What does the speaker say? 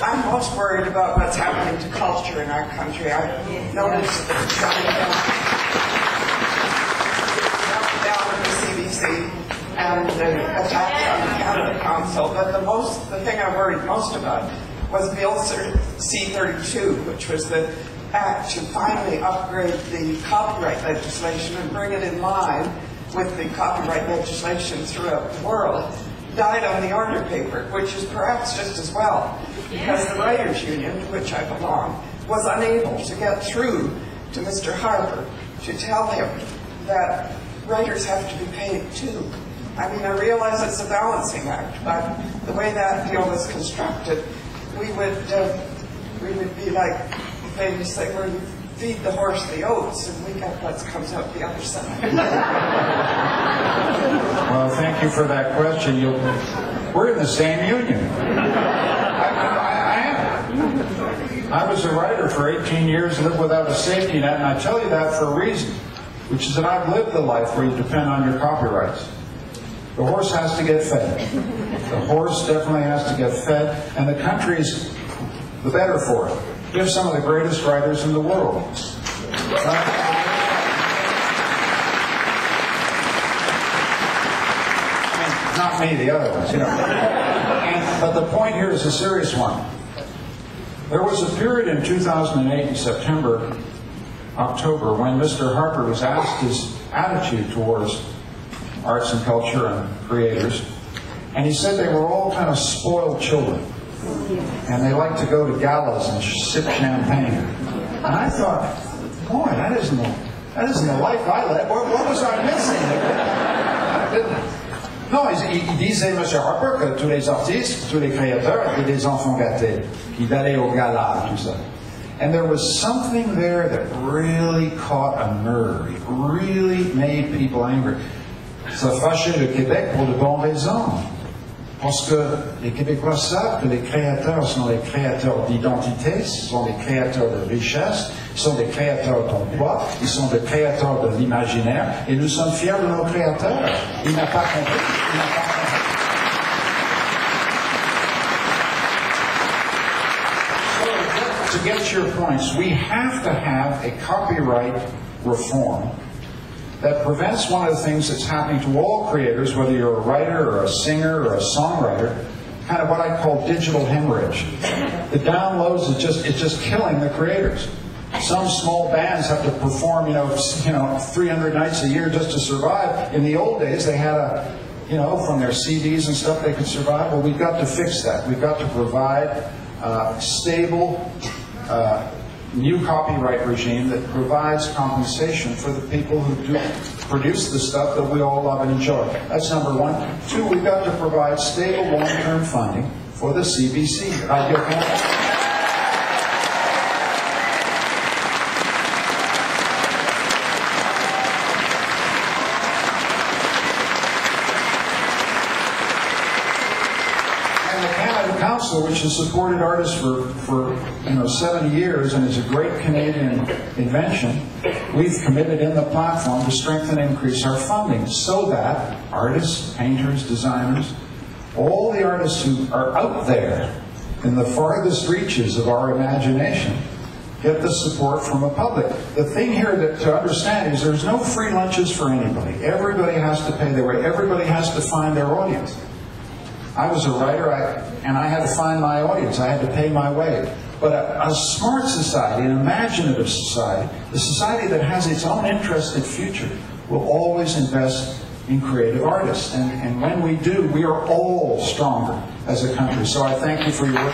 I'm most worried about what's happening to culture in our country. I've noticed that down at the CBC and the attacks on the Canada Council, but the thing I worried most about was Bill C-32, which was the act to finally upgrade the copyright legislation and bring it in line with the copyright legislation throughout the world, died on the order paper, which is perhaps just as well, because the Writers' Union, to which I belong, was unable to get through to Mr. Harper to tell him that writers have to be paid too. I mean, I realize it's a balancing act, but the way that deal was constructed, we would be like the famous thing where you feed the horse the oats and we get what comes out the other side. Well, thank you for that question. We're in the same union. I am. I was a writer for 18 years, lived without a safety net, and I tell you that for a reason, which is that I've lived the life where you depend on your copyrights. The horse has to get fed. The horse definitely has to get fed, and the country's the better for it. We have some of the greatest writers in the world. Not me, the other ones, you know. But the point here is a serious one. There was a period in 2008 in September, October, when Mr. Harper was asked his attitude towards arts and culture and creators, and he said they were all kind of spoiled children, and they like to go to galas and sip champagne. And I thought, boy, that isn't the life I led. What was I missing? Non, il disait, M. Harper, que tous les artistes, tous les créateurs étaient des enfants gâtés, qui allaient au gala, tout ça. And there was something there that really caught a nerve. It really made people angry. Ça fâchait le Québec pour de bonnes raisons. Parce que les Québécois savent que les créateurs sont des créateurs d'identité, ce sont des créateurs de richesse, ils sont des créateurs d'emploi, ils sont des créateurs de l'imaginaire, et nous sommes fiers de nos créateurs. Il n'a pas compris. Il n'a pas compris. So, to get your points, we have to have a copyright reform that prevents one of the things that's happening to all creators, whether you're a writer or a singer or a songwriter, kind of what I call digital hemorrhage. The downloads it's just killing the creators. Some small bands have to perform, 300 nights a year just to survive. In the old days, they had from their CDs and stuff they could survive. Well, we've got to fix that. We've got to provide stable new copyright regime that provides compensation for the people who do produce the stuff that we all love and enjoy. That's number one. Two, we've got to provide stable long-term funding for the CBC. Council, which has supported artists for 70 years and is a great Canadian invention, we've committed in the platform to strengthen and increase our funding so that artists, painters, designers, all the artists who are out there in the farthest reaches of our imagination get the support from the public. The thing here to understand is there's no free lunches for anybody. Everybody has to pay their way. Everybody has to find their audience. I was a writer, and I had to find my audience. I had to pay my way. But a smart society, an imaginative society, a society that has its own interested future, will always invest in creative artists. And when we do, we are all stronger as a country. So I thank you for your work.